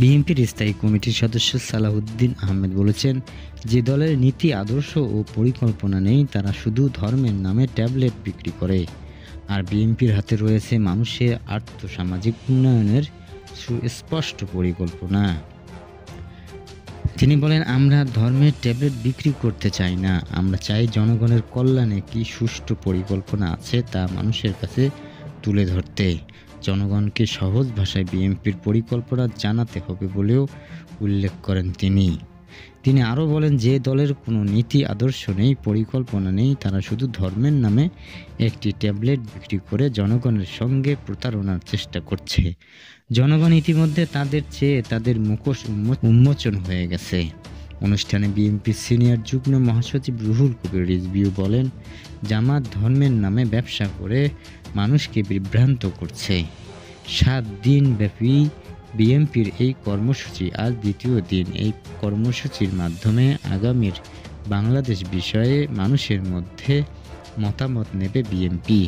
বিএনপির স্থায়ী কমিটির সদস্য সালাহউদ্দিন আহমেদ বলেছেন, যে দলের নীতি আদর্শ ও পরিকল্পনা নেই তারা শুধু ধর্মের নামে ট্যাবলেট বিক্রি করে। আর বিএনপির হাতে রয়েছে মানুষের আর্থসামাজিক উন্নয়নের সুস্পষ্ট পরিকল্পনা। তিনি বলেন, আমরা ধর্মের ট্যাবলেট বিক্রি করতে চাই না, আমরা চাই জনগণের কল্যাণে কি সুষ্ঠু পরিকল্পনা আছে তা মানুষের কাছে তুলে ধরতে। জনগণকে সহজ ভাষায় বিএনপির পরিকল্পনা জানাতে হবে বলেও উল্লেখ করেন তিনি। তিনি আরও বলেন, যে দলের কোনো নীতি আদর্শ নেই, পরিকল্পনা নেই, তারা শুধু ধর্মের নামে একটি ট্যাবলেট বিক্রি করে জনগণের সঙ্গে প্রতারণার চেষ্টা করছে। জনগণ ইতিমধ্যে তাদের চেয়ে তাদের মুখোশ উন্মোচন হয়ে গেছে। অনুষ্ঠানে বিএনপির সিনিয়র যুগ্ম মহাসচিব রুহুল কবির রিজভী বলেন, জামাত ধর্মের নামে ব্যবসা করে মানুষকে বিভ্রান্ত করছে। 7 দিন ব্যাপী বিএনপির এই কর্মসূচি আজ দ্বিতীয় দিন। এই কর্মসূচির মাধ্যমে আগামীর বাংলাদেশ বিষয়ে মানুষের মধ্যে মতামত নেবে বিএনপি।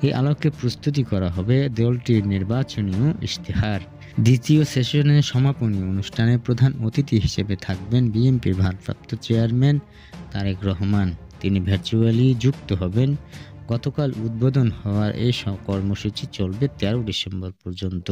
এই আলোকে প্রস্তুতি করা হবে দলটির নির্বাচনীয় ইশতেহার। দ্বিতীয় সেশনের সমাপনী অনুষ্ঠানে প্রধান অতিথি হিসেবে থাকবেন বিএনপির ভারপ্রাপ্ত চেয়ারম্যান তারেক রহমান। তিনি ভার্চুয়ালি যুক্ত হবেন। গতকাল উদ্বোধন হওয়ার এই কর্মসূচি চলবে 13 ডিসেম্বর পর্যন্ত।